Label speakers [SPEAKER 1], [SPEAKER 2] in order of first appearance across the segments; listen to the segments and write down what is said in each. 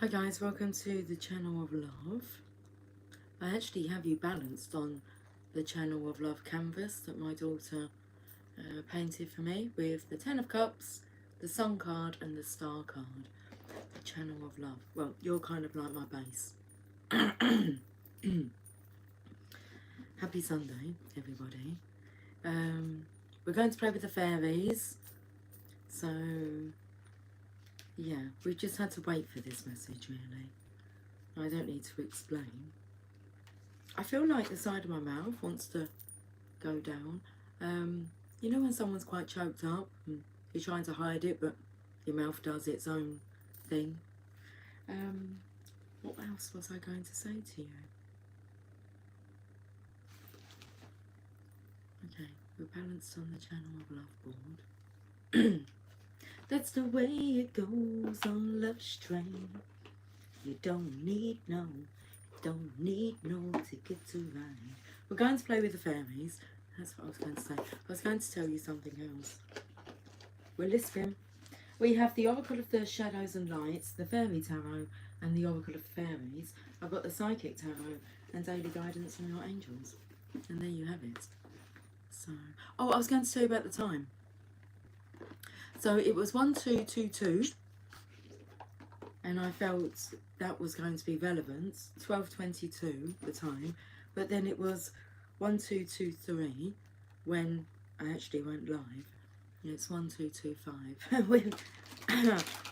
[SPEAKER 1] Hi guys, welcome to the channel of love. I actually have you balanced on the channel of love canvas that my daughter painted for me with the Ten of Cups, the Sun card and the Star card. The channel of love. Well, you're kind of like my base. Happy Sunday, everybody. We're going to play with the fairies. So, yeah, we've just had to wait for this message, really. I don't need to explain. I feel like the side of my mouth wants to go down. You know when someone's quite choked up and you're trying to hide it, but your mouth does its own thing. What else was I going to say to you? Okay, we're balanced on the channel of love board. That's the way it goes on Love's Train. You don't need no ticket to ride. We're going to play with the fairies. That's what I was going to say. I was going to tell you something else. We're listening. We have the Oracle of the Shadows and Lights, the Fairy Tarot, and the Oracle of Fairies. I've got the Psychic Tarot and Daily Guidance from Your Angels. And there you have it. So, oh, I was going to tell you about the time. So it was 1222, and I felt that was going to be relevant. 12:22 the time, but then it was 1223 when I actually went live. It's 1225 when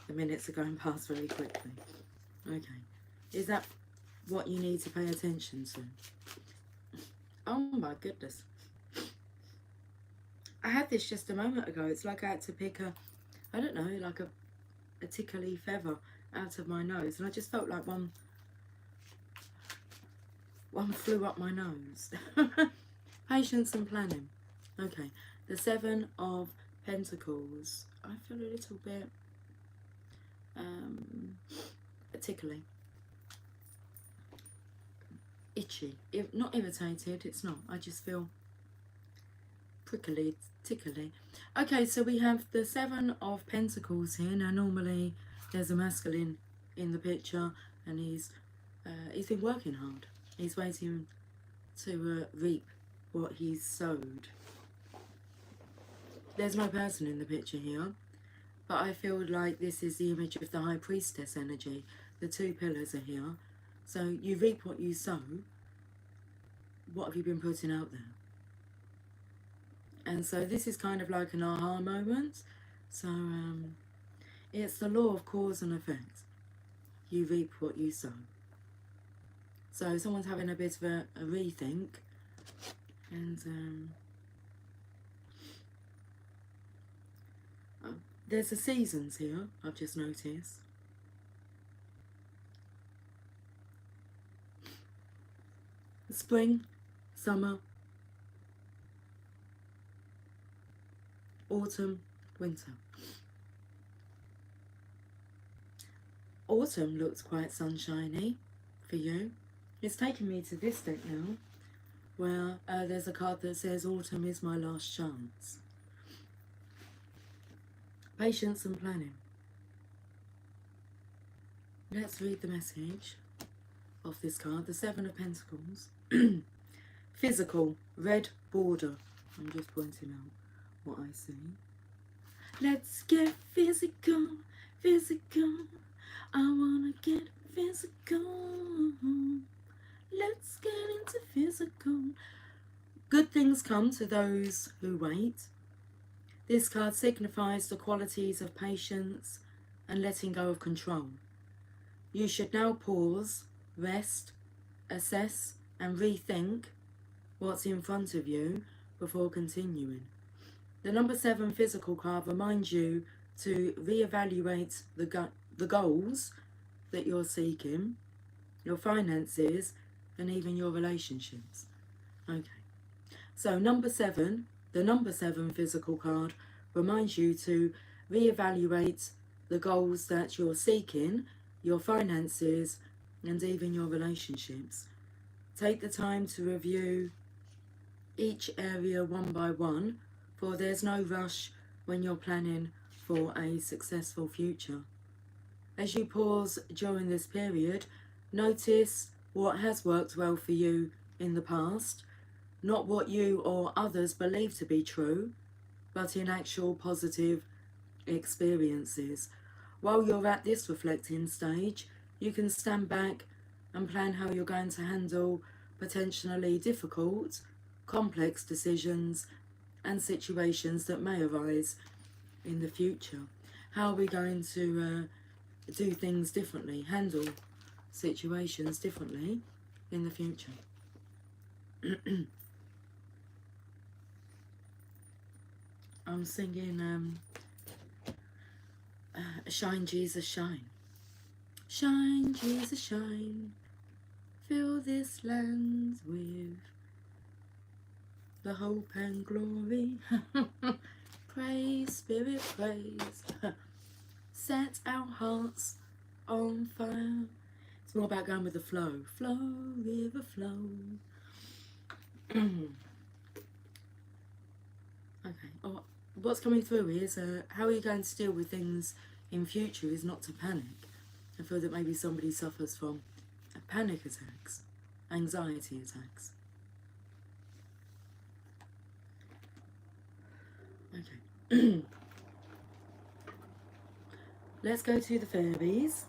[SPEAKER 1] the minutes are going past very quickly. Okay, is that what you need to pay attention to? Oh my goodness, I had this just a moment ago. It's like I had to pick I don't know, like a tickly feather out of my nose, and I just felt like one flew up my nose. Patience and planning. Okay, the Seven of Pentacles. I feel a little bit tickly, itchy. Not irritated, it's not. I just feel prickly, tickly. Okay, so we have the Seven of Pentacles here. Now normally there's a masculine in the picture, and he's been working hard. He's waiting to reap what he's sowed. There's no person in the picture here, but I feel like this is the image of the High Priestess energy. The two pillars are here. So you reap what you sow. What have you been putting out there? And so this is kind of like an aha moment. So it's the law of cause and effect. You reap what you sow. So someone's having a bit of a rethink, and there's the seasons here, I've just noticed. Spring, summer, autumn, winter. Autumn looks quite sunshiny for you. It's taken me to this deck now, where there's a card that says autumn is my last chance. Patience and planning. Let's read the message of this card, the Seven of Pentacles. Physical, red border. I'm just pointing out what I see. Let's get physical, physical. I wanna get physical. Let's get into physical. Good things come to those who wait. This card signifies the qualities of patience and letting go of control. You should now pause, rest, assess and rethink what's in front of you before continuing. The number 7 physical card reminds you to reevaluate the goals that you're seeking, your finances, and even your relationships. Okay, so number 7, the number 7 physical card reminds you to reevaluate the goals that you're seeking, your finances, and even your relationships. Take the time to review each area one by one, for there's no rush when you're planning for a successful future. As you pause during this period, notice what has worked well for you in the past, not what you or others believe to be true, but in actual positive experiences. While you're at this reflecting stage, you can stand back and plan how you're going to handle potentially difficult, complex decisions and situations that may arise in the future. How are we going to do things differently, handle situations differently in the future? I'm singing Shine Jesus Shine. Shine Jesus Shine, fill this land with the hope and glory. Praise, Spirit, praise. Set our hearts on fire. It's more about going with the flow. Flow, river, flow. Okay. Oh, what's coming through is how are you going to deal with things in future is not to panic. I feel that maybe somebody suffers from panic attacks, anxiety attacks. Okay. Let's go to the fairies,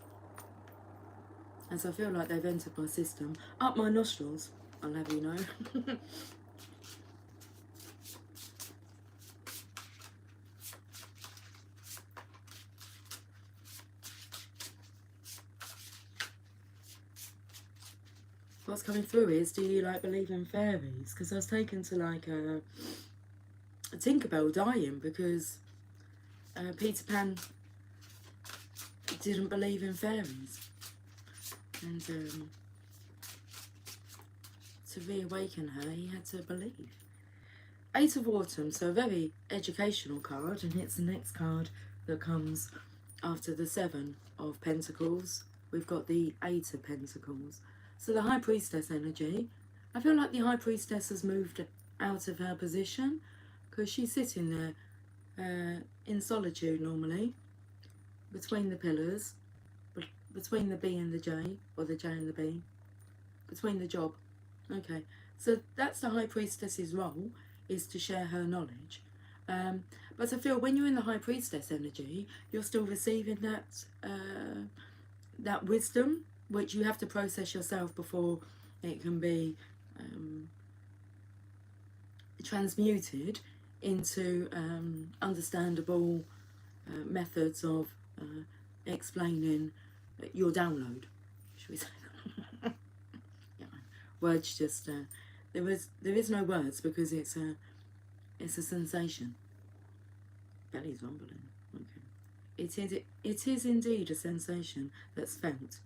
[SPEAKER 1] as I feel like they've entered my system. Up my nostrils, I'll have you know. What's coming through is, do you like believe in fairies? Because I was taken to like a Tinkerbell dying because Peter Pan didn't believe in fairies, and to reawaken her he had to believe. Eight of Autumn, so a very educational card, and it's the next card that comes after the Seven of Pentacles. We've got the Eight of Pentacles. So the High Priestess energy, I feel like the High Priestess has moved out of her position because she's sitting there in solitude normally, between the pillars, between the B and the J, or the J and the B, between the job. Okay, so that's the High Priestess's role, is to share her knowledge. But I feel when you're in the High Priestess energy, you're still receiving that wisdom, which you have to process yourself before it can be transmuted into understandable methods of explaining your download, should we say. Yeah. Words just there is no words because it's a sensation. Belly's rumbling. Okay. It is indeed a sensation that's felt.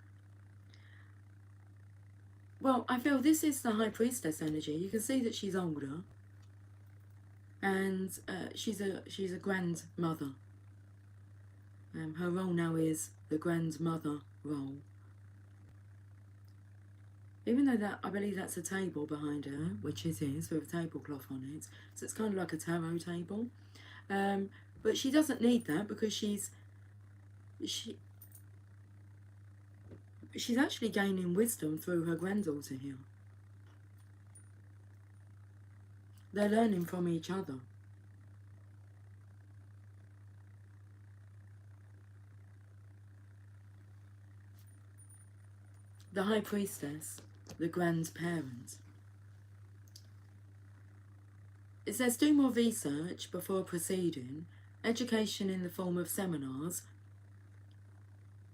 [SPEAKER 1] Well, I feel this is the High Priestess energy. You can see that she's older, and she's a grandmother. Her role now is the grandmother role. Even though I believe that's a table behind her, which it is, with a tablecloth on it, so it's kind of like a tarot table. But she doesn't need that because she's actually gaining wisdom through her granddaughter here. They're learning from each other. The High Priestess, the grandparent. It says do more research before proceeding, education in the form of seminars,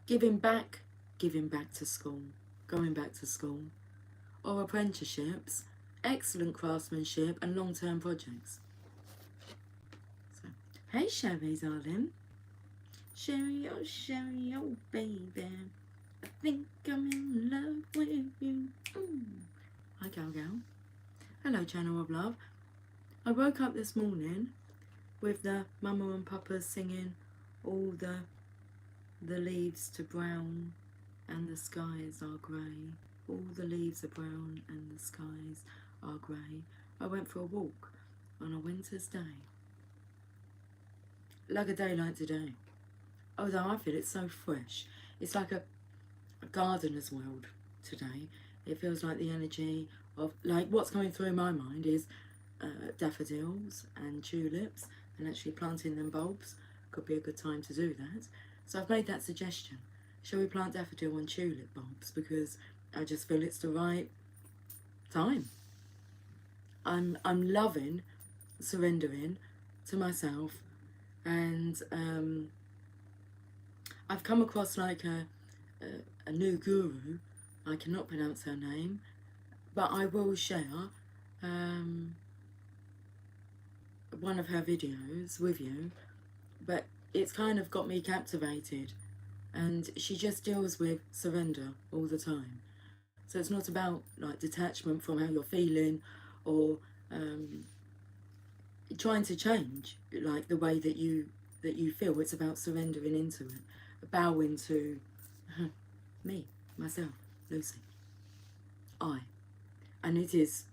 [SPEAKER 1] giving back to school, going back to school, or apprenticeships, excellent craftsmanship and long-term projects. So, hey Sherry darling. Sherry, oh baby, I think I'm in love with you. Hi Gal Gal. Hello Channel of Love. I woke up this morning with the Mama and Papa singing all the leaves to brown and the skies are grey. All the leaves are brown and the skies are grey. I went for a walk on a winter's day. Like a day like today. Although I feel it's so fresh. it's like a gardener's world today. It feels like the energy of, like, what's coming through my mind is daffodils and tulips, and actually planting them bulbs could be a good time to do that. So I've made that suggestion. Shall we plant daffodil and tulip bulbs? Because I just feel it's the right time. I'm loving surrendering to myself, and I've come across like a new guru. I cannot pronounce her name, but I will share one of her videos with you. But it's kind of got me captivated, and she just deals with surrender all the time. So it's not about like detachment from how you're feeling, or trying to change like the way that you feel. It's about surrendering into it, bowing to me, myself, Lucy, I, and it's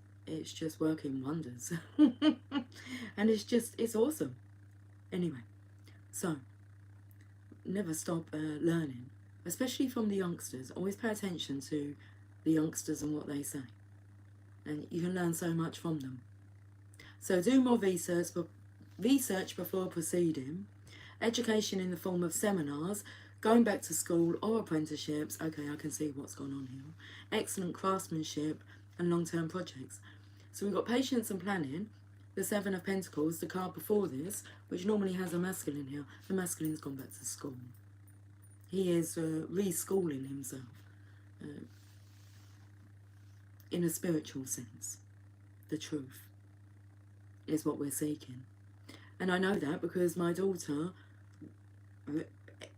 [SPEAKER 1] just working wonders. And it's awesome. Anyway, so never stop learning, especially from the youngsters. Always pay attention to the youngsters and what they say, and you can learn so much from them. So do more research before proceeding. Education in the form of seminars, going back to school or apprenticeships. Okay, I can see what's gone on here. Excellent craftsmanship and long-term projects. So we've got patience and planning. The Seven of Pentacles, the card before this, which normally has a masculine here. The masculine's gone back to school. He is reschooling himself in a spiritual sense. The truth is what we're seeking. And I know that because my daughter,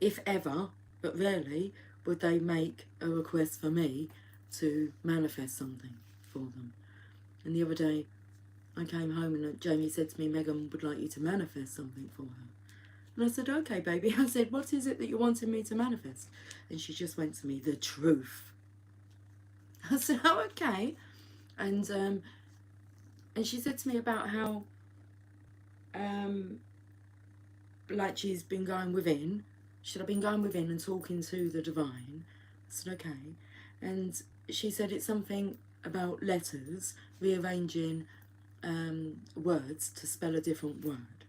[SPEAKER 1] if ever, but rarely, would they make a request for me to manifest something for them. And the other day, I came home and Jamie said to me, Megan would like you to manifest something for her. And I said, okay, baby. I said, what is it that you wanted me to manifest? And she just went to me, the truth. I said, oh, okay. And she said to me about how, like she's been going within. She had been going within and talking to the divine. I said, okay. And she said it's something about letters, rearranging words to spell a different word.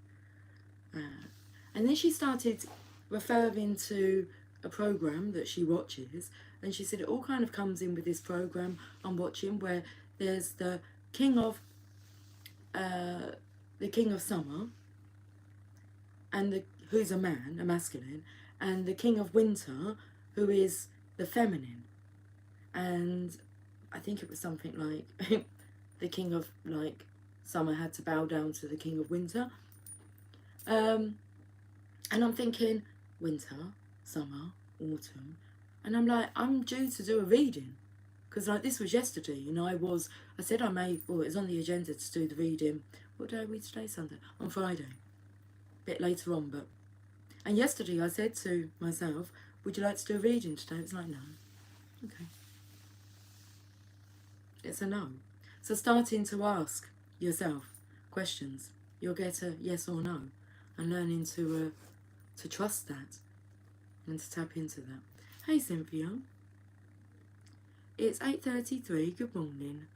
[SPEAKER 1] And then she started referring to a program that she watches, and she said it all kind of comes in with this program I'm watching, where there's the king of summer, and who's a man, a masculine, and the king of winter, who is the feminine. And I think it was something like the king of like summer had to bow down to the king of winter. And I'm thinking winter, summer, autumn, and I'm like, I'm due to do a reading, because like this was yesterday, and I said it was on the agenda to do the reading. What day are we today? Sunday. On Friday, a bit later on. And yesterday I said to myself, would you like to do a reading today? It was like, no. Okay, it's a no. So starting to ask yourself questions, you'll get a yes or no, and learning to trust that and to tap into that. Hey Cynthia, it's 8:33. Good morning.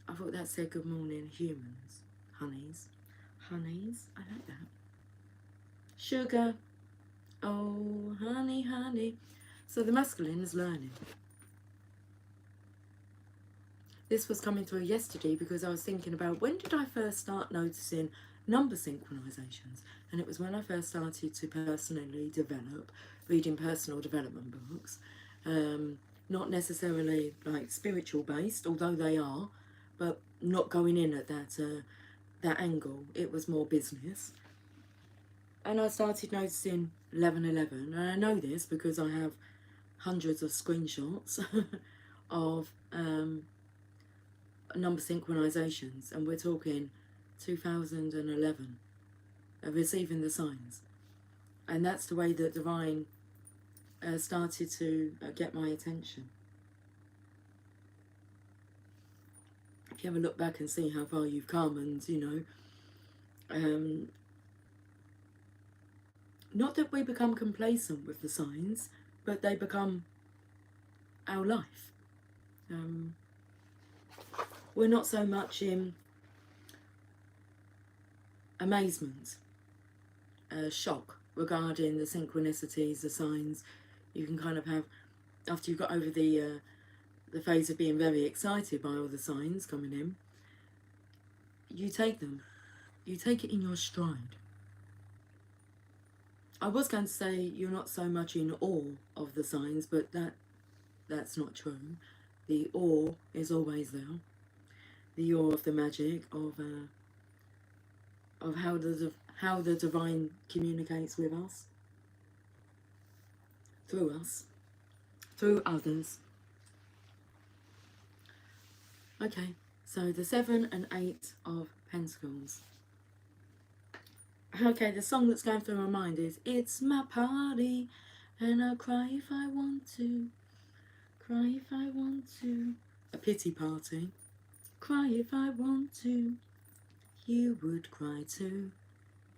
[SPEAKER 1] I thought that said good morning, humans, honeys, I like that. Sugar, oh honey, honey. So the masculine is learning. This was coming through yesterday because I was thinking about when did I first start noticing number synchronizations, and it was when I first started to personally develop, reading personal development books, not necessarily like spiritual based, although they are, but not going in at that angle. It was more business, and I started noticing 1111, and I know this because I have hundreds of screenshots of number synchronizations, and we're talking 2011, receiving the signs. And that's the way that divine started to get my attention. If you ever look back and see how far you've come, and you know, not that we become complacent with the signs, but they become our life. We're not so much in amazement, shock regarding the synchronicities, the signs. You can kind of have, after you've got over the phase of being very excited by all the signs coming in, you take them. You take it in your stride. I was going to say you're not so much in awe of the signs, but that's not true. The awe is always there. The awe of the magic, of how the divine communicates with us, through others. Okay, so the 7 and 8 of Pentacles. Okay, the song that's going through my mind is "It's my party, and I'll cry if I want to, cry if I want to." A pity party. Cry if I want to. You would cry too,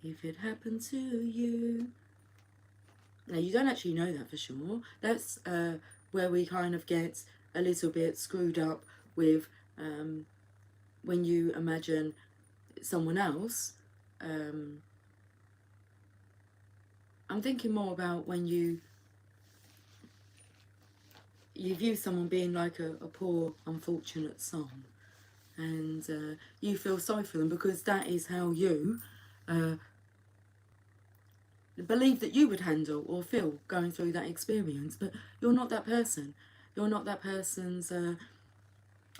[SPEAKER 1] if it happened to you. Now, you don't actually know that for sure. That's where we kind of get a little bit screwed up with when you imagine someone else. I'm thinking more about when you view someone being like a poor, unfortunate soul, and you feel sorry for them because that is how you believe that you would handle or feel going through that experience, but you're not that person. You're not that person's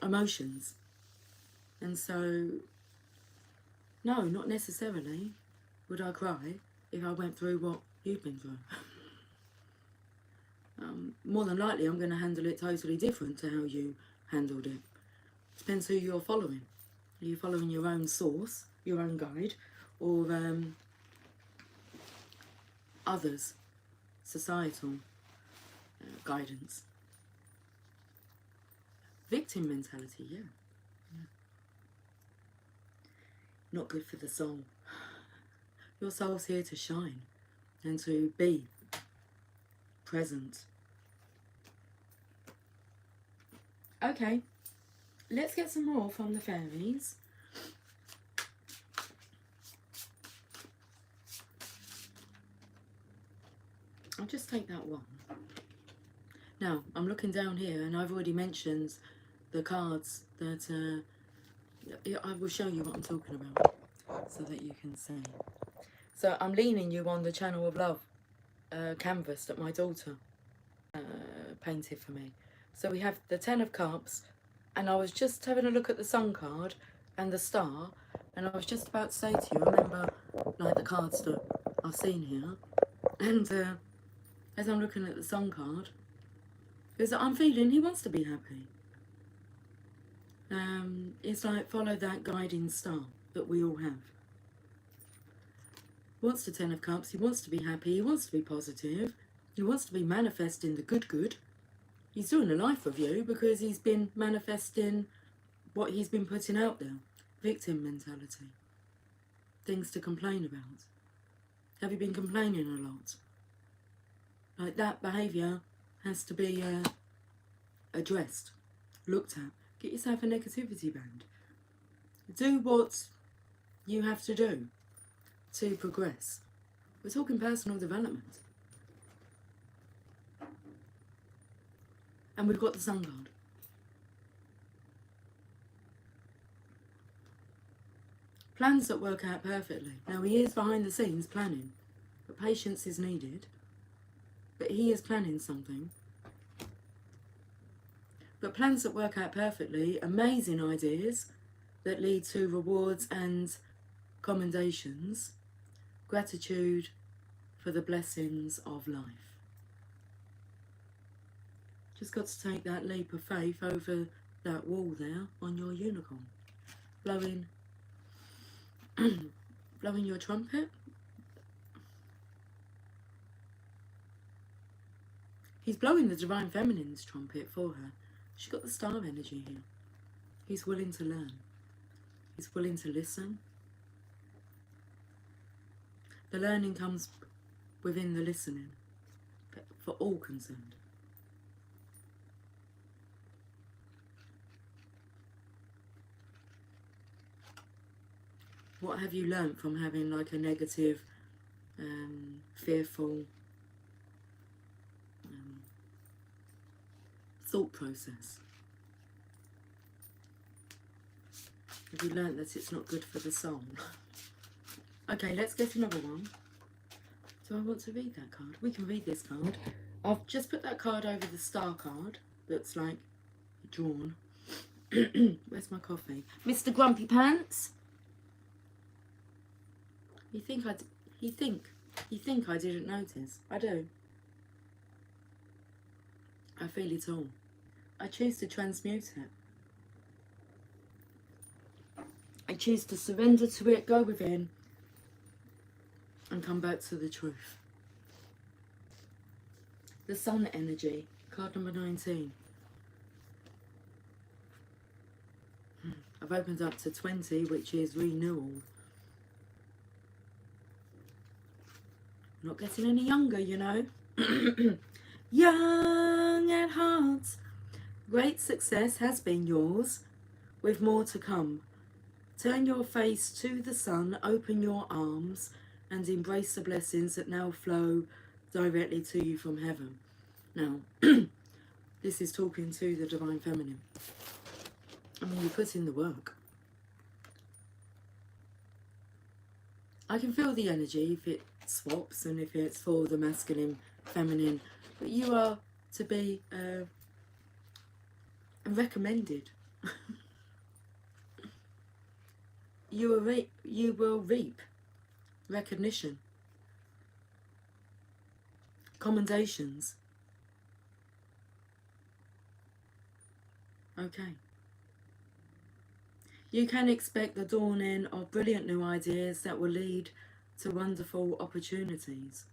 [SPEAKER 1] emotions. And so, no, not necessarily would I cry if I went through what you've been through. More than likely, I'm going to handle it totally different to how you handled it. Depends who you're following. Are you following your own source, your own guide, or others, societal guidance? Victim mentality, yeah. Not good for the soul. Your soul's here to shine and to be present. Okay, let's get some more from the fairies. I'll just take that one. Now, I'm looking down here and I've already mentioned the cards that I will show you what I'm talking about so that you can see. So I'm leaning you on the Channel of Love canvas that my daughter painted for me. So we have the 10 of Cups, and I was just having a look at the Sun card and the Star, and I was just about to say to you, remember like the cards that I've seen here, and as I'm looking at the Sun card, is that I'm feeling he wants to be happy. It's like follow that guiding star that we all have. He wants the 10 of Cups, he wants to be happy, he wants to be positive, he wants to be manifesting the good. He's doing a life review because he's been manifesting what he's been putting out there. Victim mentality. Things to complain about. Have you been complaining a lot? Like that behaviour has to be addressed, looked at. Get yourself a negativity band. Do what you have to do to progress. We're talking personal development. And we've got the Sun card. Plans that work out perfectly. Now he is behind the scenes planning, but patience is needed. But he is planning something. But plans that work out perfectly, amazing ideas that lead to rewards and commendations, gratitude for the blessings of life. Just got to take that leap of faith over that wall there on your unicorn. Blowing your trumpet. He's blowing the Divine Feminine's trumpet for her. She's got the star energy here. He's willing to learn. He's willing to listen. The learning comes within the listening. for all concerned. What have you learnt from having like a negative, fearful thought process? Have you learnt that it's not good for the soul? Okay, let's get another one. Do I want to read that card? We can read this card. I've just put that card over the star card that's like drawn. Where's my coffee? Mr. Grumpy Pants. You think I didn't notice? I do. I feel it all. I choose to transmute it. I choose to surrender to it, go within, and come back to the truth. The Sun energy, card number 19. I've opened up to 20, which is renewal. Not getting any younger, you know. Young at heart. Great success has been yours, with more to come. Turn your face to the sun, open your arms, and embrace the blessings that now flow directly to you from heaven. Now, this is talking to the Divine Feminine. I mean, you put in the work. I can feel the energy if it swaps and if it's for the masculine, feminine, but you are to be recommended. You will reap recognition, commendations. Okay. You can expect the dawning of brilliant new ideas that will lead to wonderful opportunities.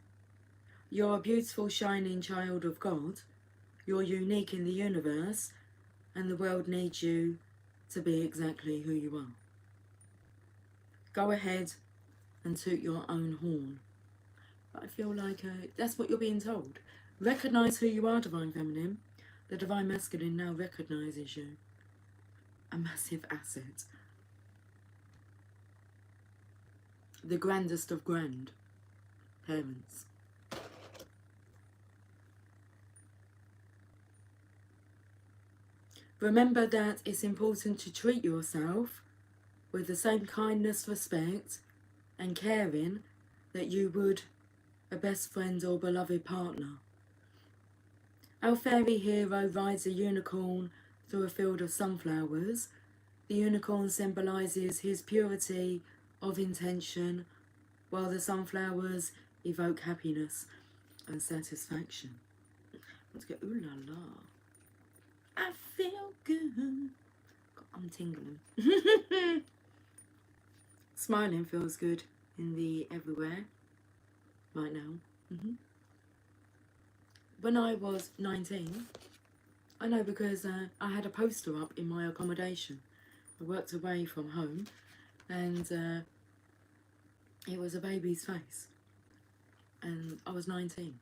[SPEAKER 1] You're a beautiful, shining child of God. You're unique in the universe, and the world needs you to be exactly who you are. Go ahead and toot your own horn. But I feel like that's what you're being told. Recognise who you are, Divine Feminine. The Divine Masculine now recognises you. A massive asset. The grandest of grand parents. Remember that it's important to treat yourself with the same kindness, respect and caring that you would a best friend or beloved partner. Our fairy hero rides a unicorn through a field of sunflowers. The unicorn symbolises his purity of intention, while the sunflowers evoke happiness and satisfaction. Let's go, ooh la la. I feel good. I'm tingling. Smiling feels good in the everywhere right now. When I was 19, I know because I had a poster up in my accommodation. I worked away from home and it was a baby's face. And I was 19.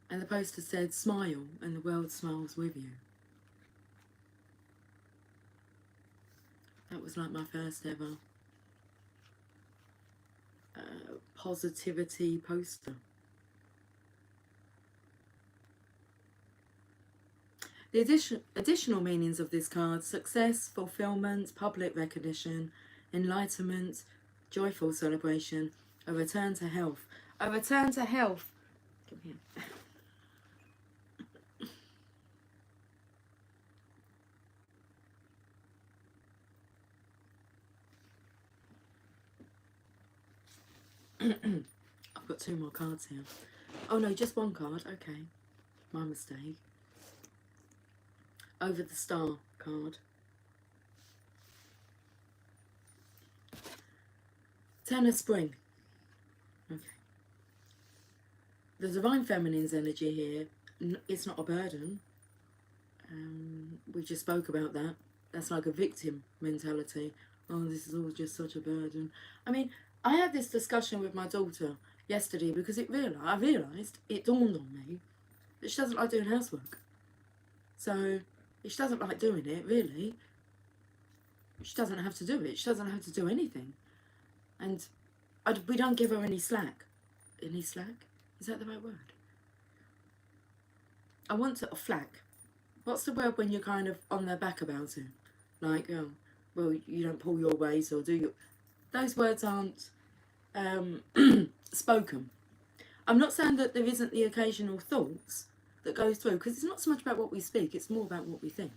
[SPEAKER 1] And the poster said, smile and the world smiles with you. That was like my first ever positivity poster. The additional meanings of this card: success, fulfillment, public recognition, enlightenment, joyful celebration, a return to health. A return to health. Come here. I've got 2 more cards here. Oh no, just 1 card. Okay, my mistake. Over the star card. 10 of spring. Okay. The Divine Feminine's energy here, it's not a burden. We just spoke about that. That's like a victim mentality. Oh, this is all just such a burden. I mean, I had this discussion with my daughter. yesterday because I realised, it dawned on me that she doesn't like doing housework. So if she doesn't like doing it, really, she doesn't have to do it. She doesn't have to do anything. And we don't give her any slack. Any slack? Is that the right word? I want to, flack. What's the word when you're kind of on their back about it? Like, oh, well, you don't pull your weight or do you? Those words aren't spoken. I'm not saying that there isn't the occasional thoughts that goes through, because it's not so much about what we speak, it's more about what we think.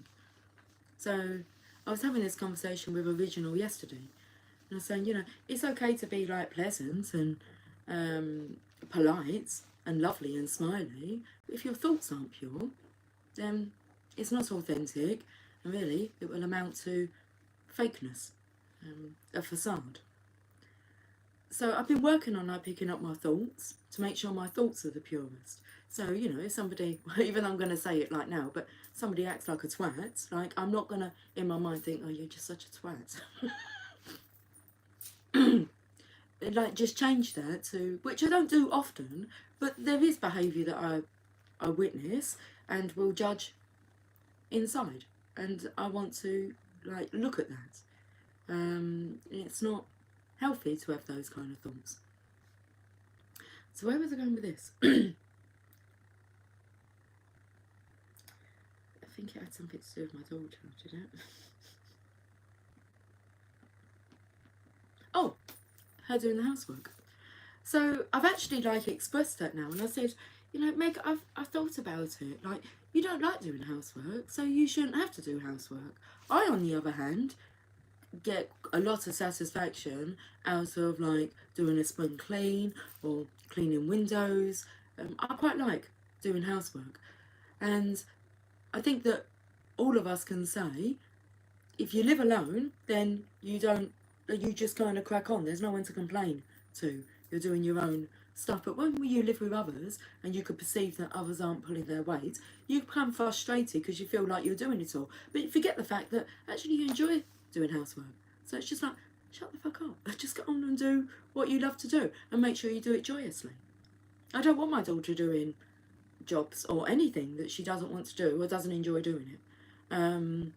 [SPEAKER 1] So I was having this conversation with Original yesterday, and I was saying, you know, it's okay to be like pleasant and polite and lovely and smiley, but if your thoughts aren't pure, then it's not authentic, and really it will amount to fakeness, a facade. So I've been working on picking up my thoughts to make sure my thoughts are the purest. So, you know, if somebody, even though I'm going to say it like now, but somebody acts like a twat, like, I'm not going to, in my mind, think, oh, you're just such a twat. Like, just change that to, which I don't do often, but there is behaviour that I witness and will judge inside. And I want to, like, look at that. It's not healthy to have those kind of thoughts. So where was I going with this? I think it had something to do with my daughter, did it? Oh, her doing the housework. So I've actually like expressed that now, and I said, you know, Meg, I've thought about it. Like, you don't like doing housework, so you shouldn't have to do housework. I, on the other hand, get a lot of satisfaction out of like doing a spring clean or cleaning windows. I quite like doing housework, and I think that all of us can say, if you live alone, then you just kind of crack on. There's no one to complain to. You're doing your own stuff. But when you live with others and you can perceive that others aren't pulling their weight, you become frustrated because you feel like you're doing it all. But you forget the fact that actually you enjoy doing housework. So it's just like, shut the fuck up. Just get on and do what you love to do and make sure you do it joyously. I don't want my daughter doing jobs or anything that she doesn't want to do or doesn't enjoy doing it. And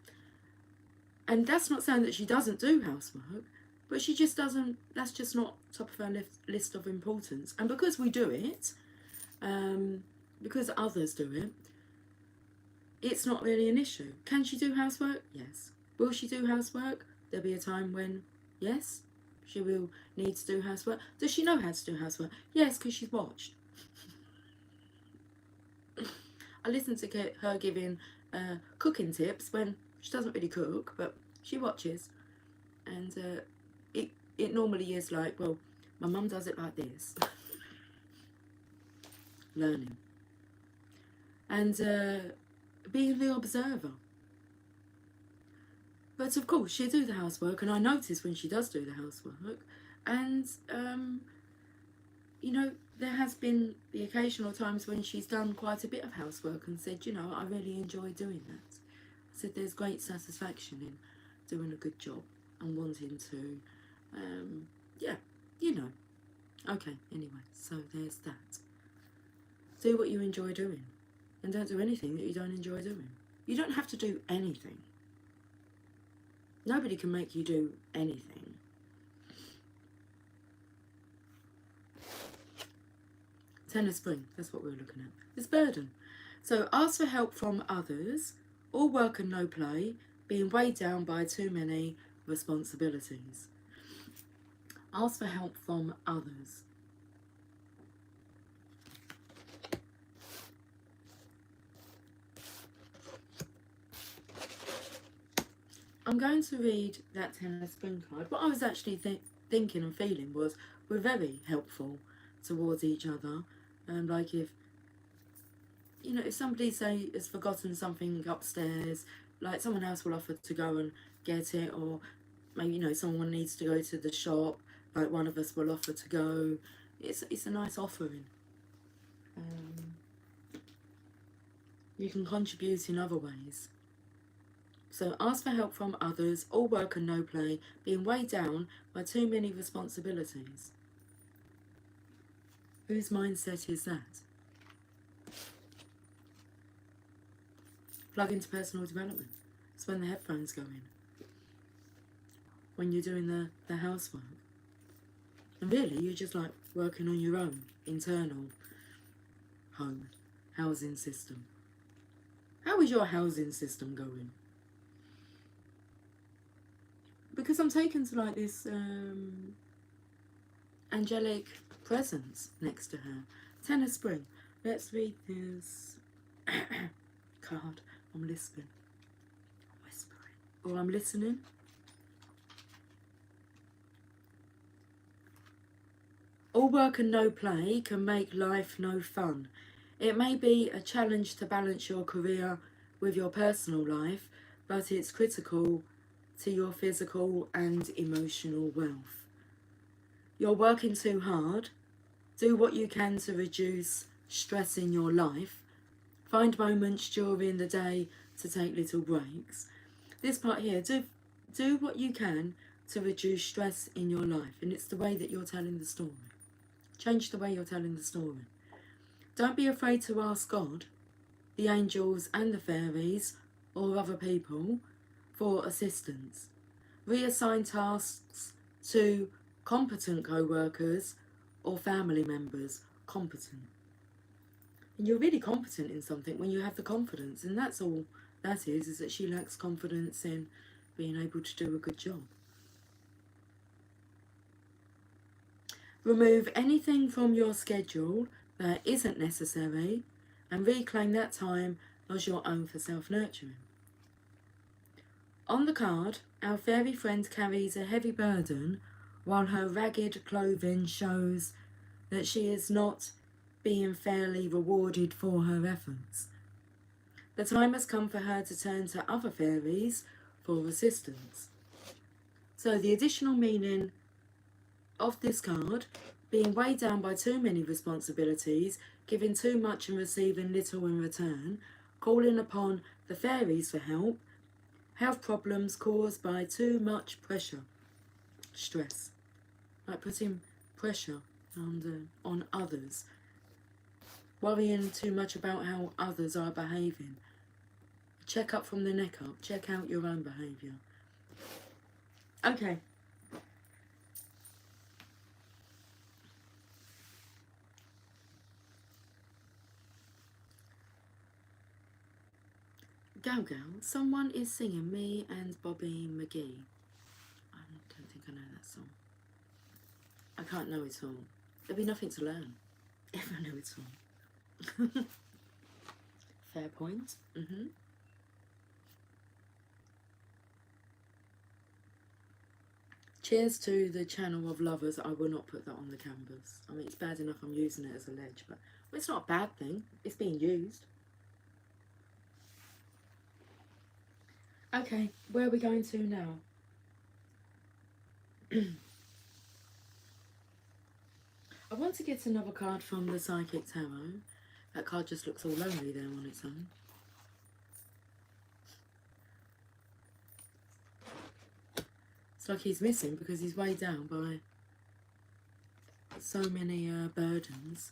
[SPEAKER 1] that's not saying that she doesn't do housework, but she just doesn't, that's just not top of her list of importance. And because we do it, because others do it, it's not really an issue. Can she do housework? Yes. Will she do housework? There'll be a time when, yes, she will need to do housework. Does she know how to do housework? Yes, because she's watched. I listen to her giving cooking tips when she doesn't really cook, but she watches. And it normally is like, well, my mum does it like this. Learning. And being the observer. But of course, she'll do the housework, and I notice when she does do the housework. And, you know, there has been the occasional times when she's done quite a bit of housework and said, you know, I really enjoy doing that. I said there's great satisfaction in doing a good job and wanting to, yeah, you know. Okay, anyway, so there's that. Do what you enjoy doing, and don't do anything that you don't enjoy doing. You don't have to do anything. Nobody can make you do anything. Ten of Spring, that's what we're looking at. It's burden. So ask for help from others, all work and no play, being weighed down by too many responsibilities. Ask for help from others. I'm going to read that Ten of Spring card. What I was actually thinking and feeling was we're very helpful towards each other. Like if, you know, if somebody, say, has forgotten something upstairs, like someone else will offer to go and get it, or maybe, you know, someone needs to go to the shop, like one of us will offer to go. It's a nice offering. You can contribute in other ways. So ask for help from others, all work and no play, being weighed down by too many responsibilities. Whose mindset is that? Plug into personal development. It's when the headphones go in. When you're doing the housework. And really, you're just like working on your own internal home, housing system. How is your housing system going? Because I'm taken to like this angelic presence next to her. Ten of Spring. Let's read this card. I'm listening. I'm whispering. Or I'm listening. All work and no play can make life no fun. It may be a challenge to balance your career with your personal life, but it's critical to your physical and emotional wealth. You're working too hard. Do what you can to reduce stress in your life. Find moments during the day to take little breaks. This part here, do what you can to reduce stress in your life, and it's the way that you're telling the story. Change the way you're telling the story. Don't be afraid to ask God, the angels and the fairies, or other people for assistance. Reassign tasks to competent co-workers or family members. Competent. And you're really competent in something when you have the confidence, and that's all that is that she lacks confidence in being able to do a good job. Remove anything from your schedule that isn't necessary and reclaim that time as your own for self-nurturing. On the card, our fairy friend carries a heavy burden while her ragged clothing shows that she is not being fairly rewarded for her efforts. The time has come for her to turn to other fairies for assistance. So the additional meaning of this card, being weighed down by too many responsibilities, giving too much and receiving little in return, calling upon the fairies for help, health problems caused by too much pressure, stress, like putting pressure on others, worrying too much about how others are behaving. Check up from the neck up, check out your own behaviour. Okay. Gal Gal, someone is singing Me and Bobby McGee. I don't think I know that song. I can't know it all. There'll be nothing to learn if I know it all. Fair point. Cheers to the channel of lovers. I will not put that on the canvas. I mean, it's bad enough I'm using it as a ledge, but well, it's not a bad thing. It's being used. Okay, where are we going to now? I want to get another card from the Psychic Tarot. That card just looks all lonely there on its own. It's like he's missing because he's weighed down by so many burdens.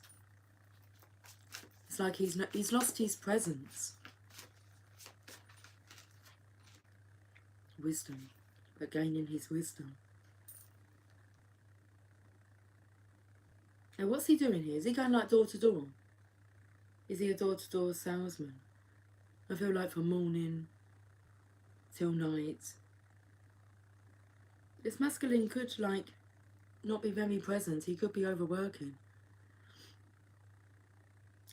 [SPEAKER 1] It's like he's lost his presence. Wisdom, but gaining his wisdom. Now what's he doing here? Is he going like door to door? Is he a door to door salesman? I feel like from morning till night. This masculine could like not be very present. He could be overworking.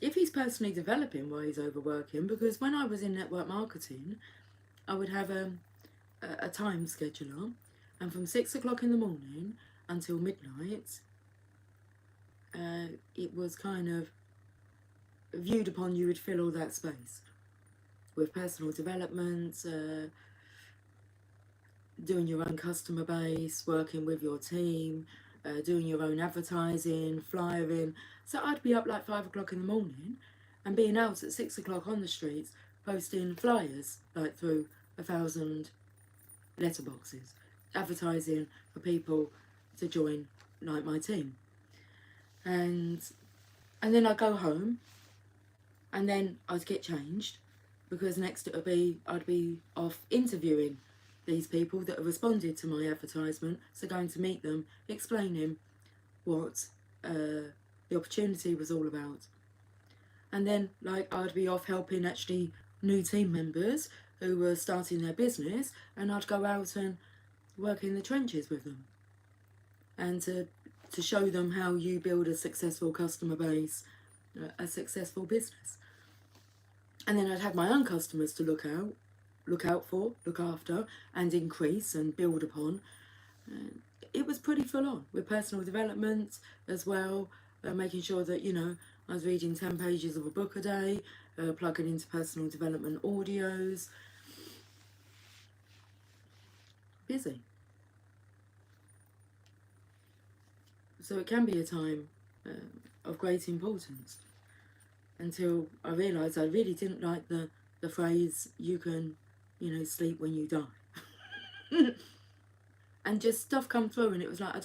[SPEAKER 1] If he's personally developing while he's overworking, because when I was in network marketing, I would have a time scheduler, and from 6 o'clock in the morning until midnight, it was kind of viewed upon you would fill all that space with personal development, doing your own customer base, working with your team, doing your own advertising, flyering. So I'd be up like 5 o'clock in the morning and being out at 6 o'clock on the streets posting flyers like through 1,000 letterboxes, advertising for people to join like my team. And And then I'd go home, and then I'd get changed, because next I'd be off interviewing these people that have responded to my advertisement. So going to meet them, explaining what the opportunity was all about. And then like I'd be off helping actually new team members who were starting their business, and I'd go out and work in the trenches with them, and to show them how you build a successful customer base, a successful business. And then I'd have my own customers to look out for, look after, and increase and build upon. It was pretty full on with personal development as well, making sure that, you know, I was reading 10 pages of a book a day, plugging into personal development audios. Busy. So it can be a time of great importance, until I realised I really didn't like the phrase, you can, you know, sleep when you die. And just stuff come through, and it was like,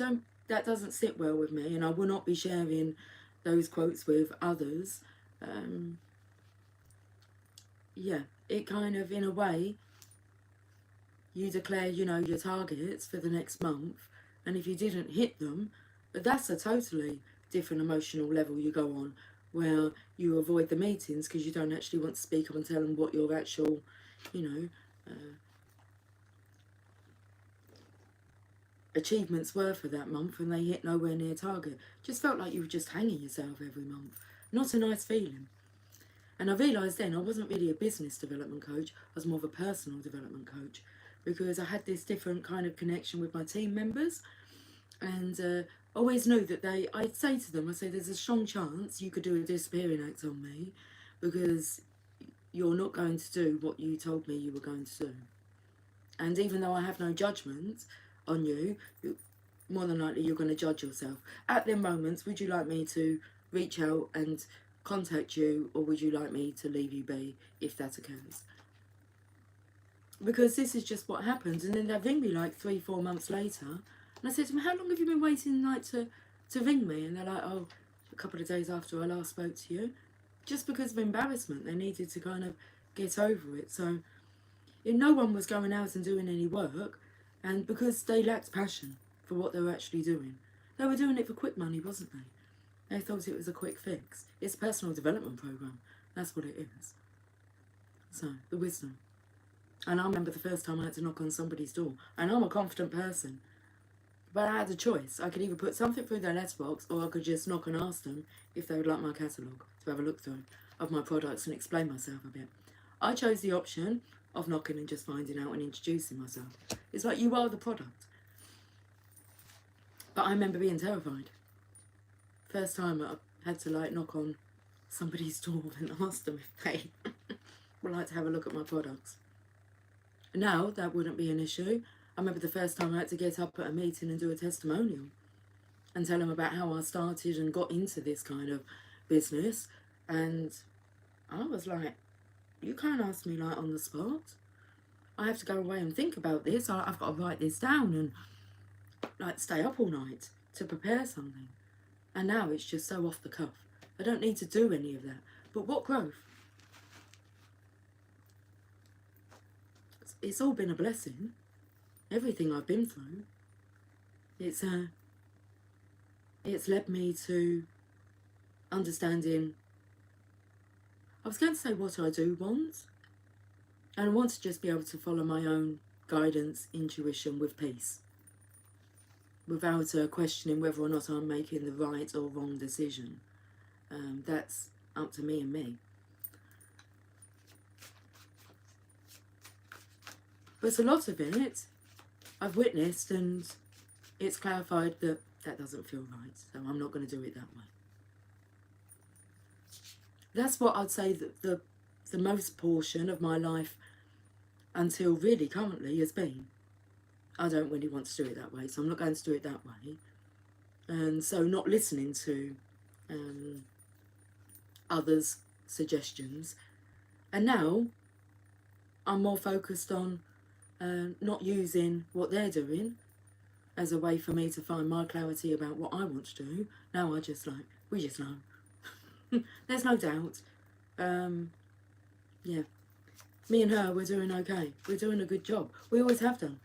[SPEAKER 1] that doesn't sit well with me, and I will not be sharing those quotes with others. Yeah, it kind of, in a way, you declare, you know, your targets for the next month, and if you didn't hit them, that's a totally different emotional level you go on, where you avoid the meetings because you don't actually want to speak up and tell them what your actual, you know, achievements were for that month, and they hit nowhere near target. Just felt like you were just hanging yourself every month. Not a nice feeling. And I realised then I wasn't really a business development coach, I was more of a personal development coach, because I had this different kind of connection with my team members, and always knew that I'd say to them, I say, there's a strong chance you could do a disappearing act on me, because you're not going to do what you told me you were going to do. And even though I have no judgment on you, more than likely you're going to judge yourself. At them moments, would you like me to reach out and contact you, or would you like me to leave you be if that occurs? Because this is just what happens. And then they ring me like 3-4 months later, and I said to them, how long have you been waiting like to ring me? And they're like, oh, a couple of days after I last spoke to you. Just because of embarrassment, they needed to kind of get over it. So if no one was going out and doing any work, and because they lacked passion for what they were actually doing, they were doing it for quick money, wasn't they? They thought it was a quick fix. It's a personal development program. That's what it is. So, the wisdom. And I remember the first time I had to knock on somebody's door. And I'm a confident person, but I had a choice. I could either put something through their letterbox, or I could just knock and ask them if they would like my catalogue to have a look through of my products and explain myself a bit. I chose the option of knocking and just finding out and introducing myself. It's like, you are the product. But I remember being terrified. First time I had to like knock on somebody's door and ask them if they would like to have a look at my products. Now that wouldn't be an issue. I remember the first time I had to get up at a meeting and do a testimonial and tell them about how I started and got into this kind of business. And I was like, you can't ask me like on the spot. I have to go away and think about this. I've got to write this down and like stay up all night to prepare something. And now it's just so off the cuff. I don't need to do any of that. But what growth? It's all been a blessing. Everything I've been through. It's led me to understanding, I was going to say what I do want, and I want to just be able to follow my own guidance, intuition with peace, without questioning whether or not I'm making the right or wrong decision. That's up to me and me. But a lot of it I've witnessed, and it's clarified that that doesn't feel right, so I'm not going to do it that way. That's what I'd say that the most portion of my life until really currently has been. I don't really want to do it that way, so I'm not going to do it that way. And so not listening to others' suggestions. And now I'm more focused on not using what they're doing as a way for me to find my clarity about what I want to do. Now we just know. There's no doubt. Yeah. Me and her, we're doing okay. We're doing a good job. We always have done.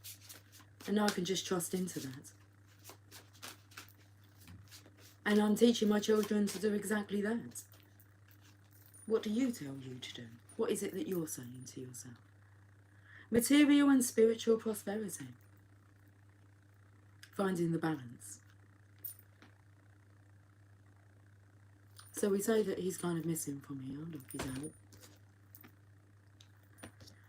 [SPEAKER 1] And now I can just trust into that. And I'm teaching my children to do exactly that. What do you tell you to do? What is it that you're saying to yourself? Material and spiritual prosperity. Finding the balance. So we say that he's kind of missing from here. Look, he's out.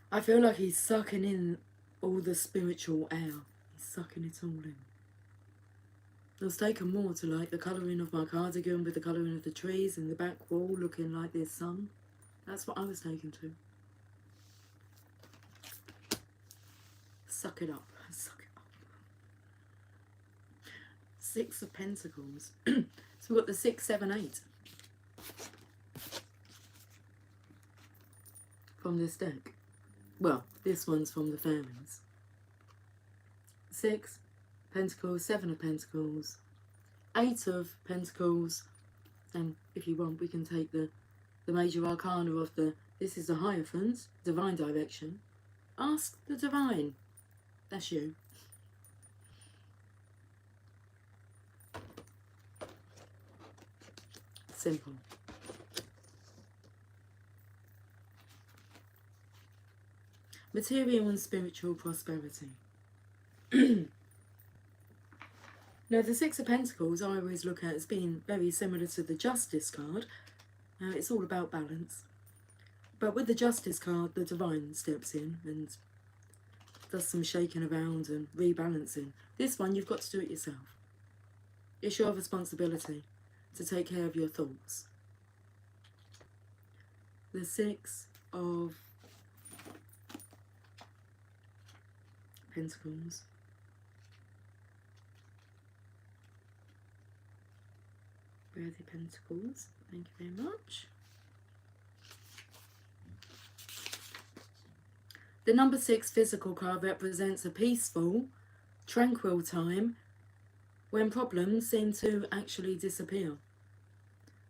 [SPEAKER 1] I feel like he's sucking in all the spiritual air. He's sucking it all in. I was taken more to like the colouring of my cardigan with the colouring of the trees and the back wall looking like this sun. That's what I was taken to. Suck it up. Suck it up. Six of Pentacles. So we've got the 6, 7, 8. From this deck. Well, this one's from the fairies. 6 Pentacles, 7 of Pentacles, 8 of Pentacles, and if you want we can take the major arcana of the, this is the Hierophant, divine direction. Ask the divine. That's you. Simple. Material and spiritual prosperity. Now the 6 of Pentacles I always look at as being very similar to the Justice card. It's all about balance. But with the Justice card, the divine steps in and does some shaking around and rebalancing. This one, you've got to do it yourself. It's your responsibility to take care of your thoughts. The 6 of Pentacles. Where are the Pentacles? Thank you very much. The number 6 physical card represents a peaceful, tranquil time when problems seem to actually disappear.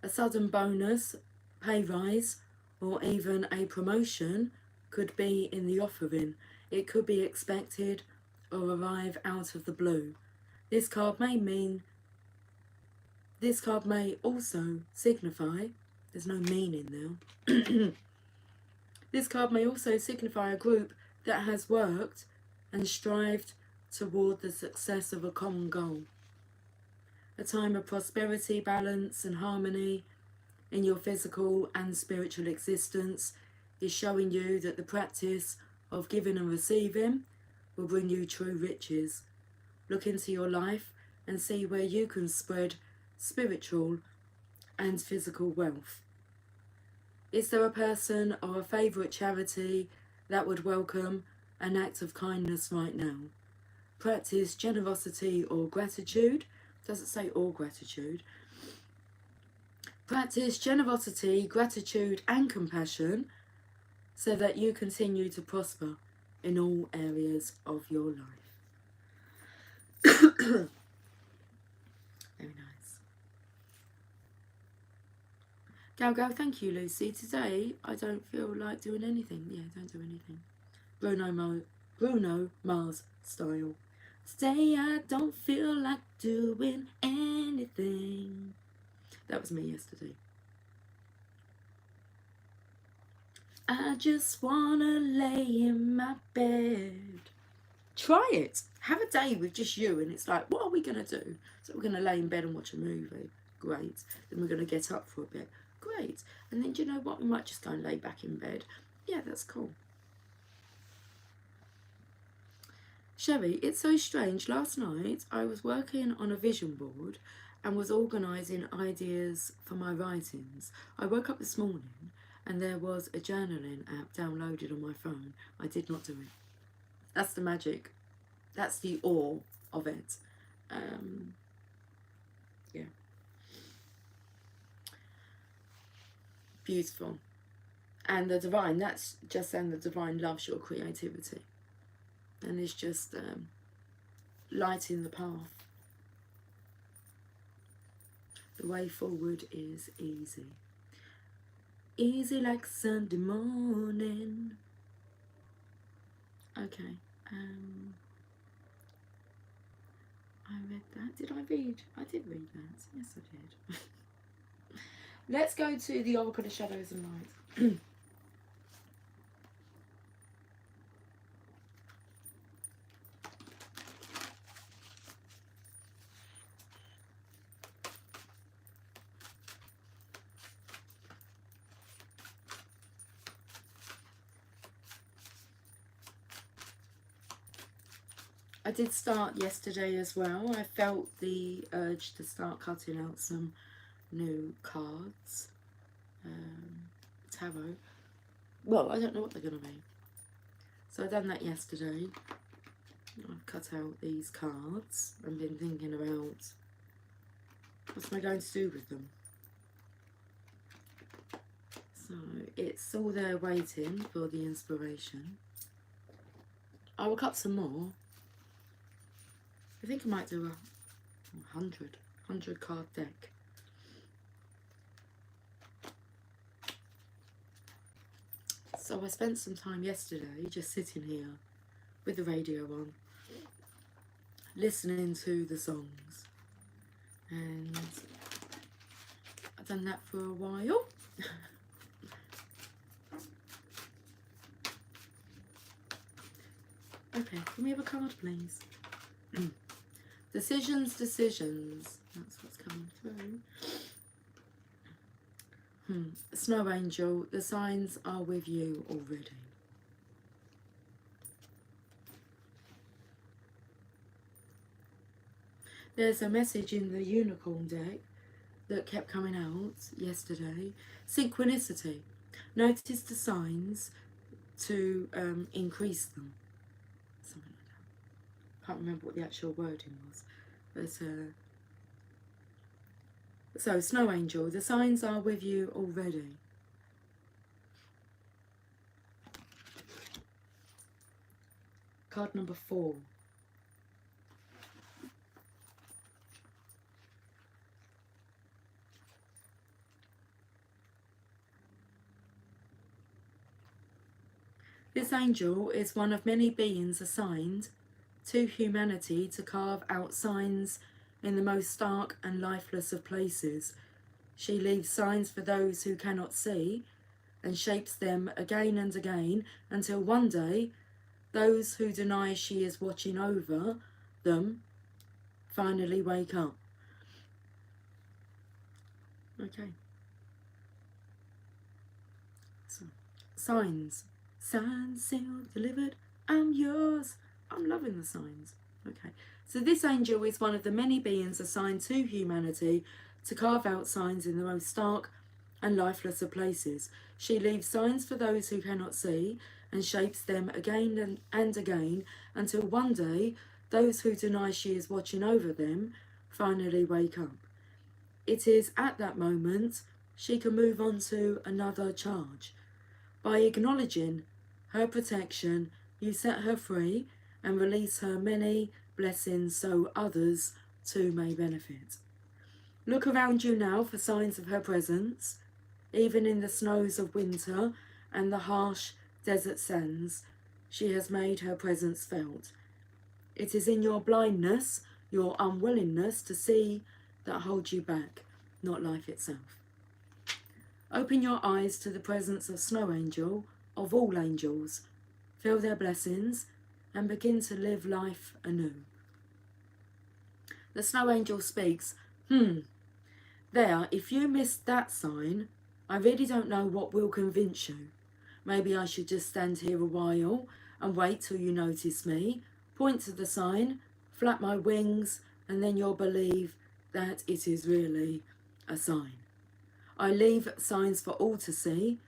[SPEAKER 1] A sudden bonus, pay rise, or even a promotion could be in the offering. It could be expected or arrive out of the blue. This card may also signify, there's no meaning now, this card may also signify a group that has worked and strived toward the success of a common goal. A time of prosperity, balance and harmony in your physical and spiritual existence is showing you that the practice of giving and receiving will bring you true riches. Look into your life and see where you can spread spiritual and physical wealth. Is there a person or a favourite charity that would welcome an act of kindness right now? Practice generosity or gratitude. Doesn't say or gratitude. Practice generosity, gratitude and compassion so that you continue to prosper in all areas of your life. Very nice. Gal, thank you, Lucy. Today, I don't feel like doing anything. Yeah, don't do anything. Bruno Mars style. Today, I don't feel like doing anything. That was me yesterday. I just wanna lay in my bed. Try it. Have a day with just you and it's like, what are we going to do? So we're going to lay in bed and watch a movie. Great. Then we're going to get up for a bit. Great. And then do you know what? We might just go and lay back in bed. Yeah, that's cool. Sherry, it's so strange. Last night I was working on a vision board and was organising ideas for my writings. I woke up this morning and there was a journaling app downloaded on my phone. I did not do it. That's the magic. That's the awe of it. Yeah. Beautiful. And the divine, that's just saying the divine loves your creativity. And it's just lighting the path. The way forward is easy. Easy like Sunday morning. Okay. I read that. Did I read? I did read that. Yes, I did. Let's go to the Oracle of Shadows and Light. I did start yesterday as well. I felt the urge to start cutting out some new cards. Tarot. Well, I don't know what they're going to be. So I done that yesterday. I've cut out these cards and been thinking about what am I going to do with them. So it's all there waiting for the inspiration. I will cut some more. I think I might do a 100 card deck. So I spent some time yesterday just sitting here with the radio on, listening to the songs, and I've done that for a while. Okay, can we have a card, please? Decisions. That's what's coming through. Snow Angel, the signs are with you already. There's a message in the Unicorn deck that kept coming out yesterday. Synchronicity. Notice the signs to increase them. Something like that. Can't remember what the actual wording was. But so, Snow Angel, the signs are with you already. Card number 4. This angel is one of many beings assigned to humanity to carve out signs in the most stark and lifeless of places. She leaves signs for those who cannot see and shapes them again and again until one day those who deny she is watching over them finally wake up. Okay. So, signs. Signs sealed, delivered, I'm yours. I'm loving the signs. Okay. So this angel is one of the many beings assigned to humanity to carve out signs in the most stark and lifeless of places. She leaves signs for those who cannot see and shapes them again and again until one day those who deny she is watching over them finally wake up. It is at that moment she can move on to another charge. By acknowledging her protection, you set her free and release her many blessings so others too may benefit. Look around you now for signs of her presence, even in the snows of winter and the harsh desert sands. She has made her presence felt. It is in your blindness, your unwillingness to see, that holds you back, not life itself. Open your eyes to the presence of Snow Angel, of all angels. Feel their blessings and begin to live life anew. The Snow Angel speaks, there, if you missed that sign, I really don't know what will convince you. Maybe I should just stand here a while and wait till you notice me, point to the sign, flap my wings, and then you'll believe that it is really a sign. I leave signs for all to see,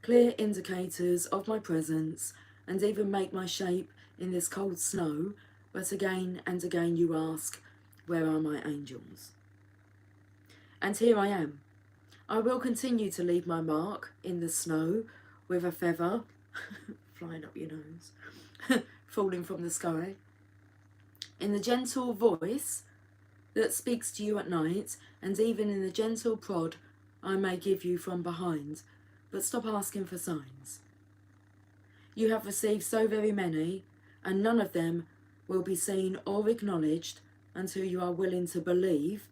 [SPEAKER 1] clear indicators of my presence, and even make my shape in this cold snow, but again and again you ask, where are my angels? And here I am. I will continue to leave my mark in the snow with a feather flying up your nose, falling from the sky, in the gentle voice that speaks to you at night, and even in the gentle prod I may give you from behind, but stop asking for signs. You have received so very many, and none of them will be seen or acknowledged until you are willing to believe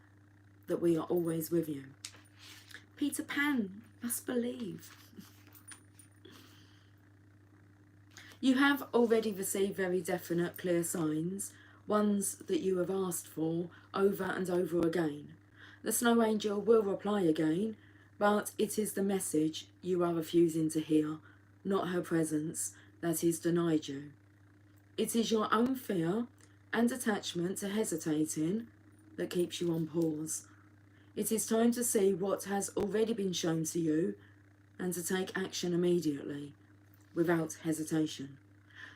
[SPEAKER 1] that we are always with you. Peter Pan must believe. You have already received very definite, clear signs, ones that you have asked for over and over again. The Snow Angel will reply again, but it is the message you are refusing to hear, not her presence, that is denied you. It is your own fear and attachment to hesitating that keeps you on pause. It is time to see what has already been shown to you and to take action immediately, without hesitation.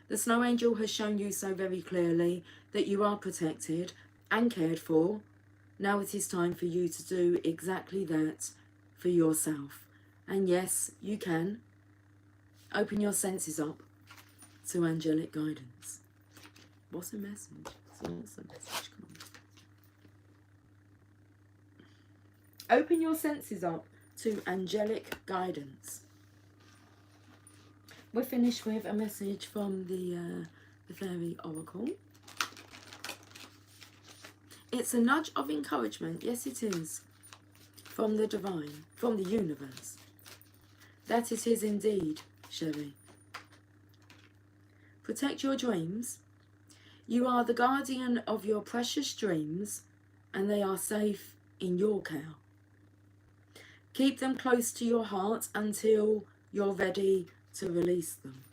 [SPEAKER 1] The Snow Angel has shown you so very clearly that you are protected and cared for. Now it is time for you to do exactly that for yourself. And yes, you can. Open your senses up to angelic guidance. What's a message? What's a message? Come on. Open your senses up to angelic guidance. We're finished with a message from the Fairy Oracle. It's a nudge of encouragement. Yes, it is. From the divine, from the universe. That it is indeed, Sherry. Protect your dreams. You are the guardian of your precious dreams, and they are safe in your care. Keep them close to your heart until you're ready to release them.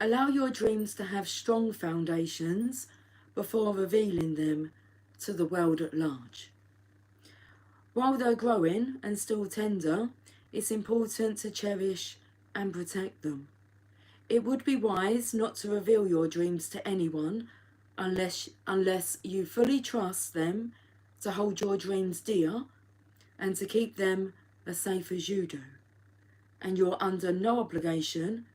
[SPEAKER 1] Allow your dreams to have strong foundations before revealing them to the world at large. While they're growing and still tender, it's important to cherish and protect them. It would be wise not to reveal your dreams to anyone unless you fully trust them to hold your dreams dear and to keep them as safe as you do. And you're under no obligation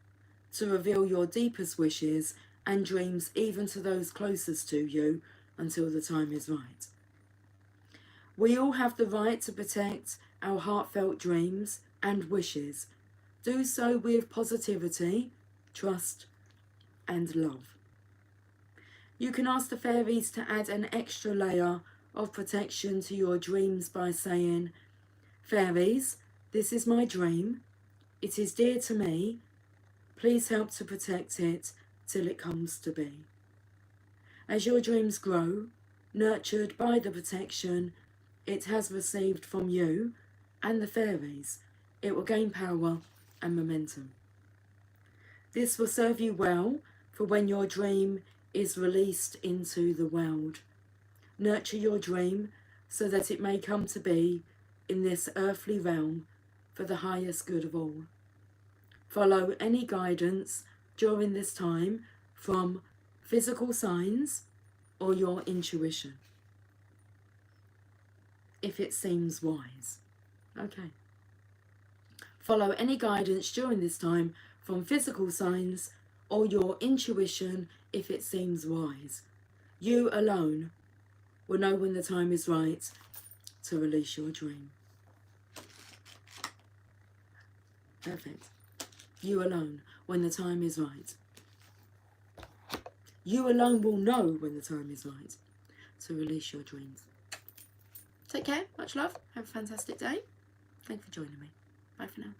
[SPEAKER 1] to reveal your deepest wishes and dreams even to those closest to you until the time is right. We all have the right to protect our heartfelt dreams and wishes. Do so with positivity, trust, and love. You can ask the fairies to add an extra layer of protection to your dreams by saying, "Fairies, this is my dream. It is dear to me. Please help to protect it till it comes to be." As your dreams grow, nurtured by the protection it has received from you and the fairies, it will gain power and momentum. This will serve you well for when your dream is released into the world. Nurture your dream so that it may come to be in this earthly realm for the highest good of all. Follow any guidance during this time from physical signs or your intuition, if it seems wise. Okay. Follow any guidance during this time from physical signs or your intuition if it seems wise. You alone will know when the time is right to release your dream. Perfect. You alone, when the time is right. You alone will know when the time is right to release your dreams. Take care, much love, have a fantastic day. Thank you for joining me. Bye for now.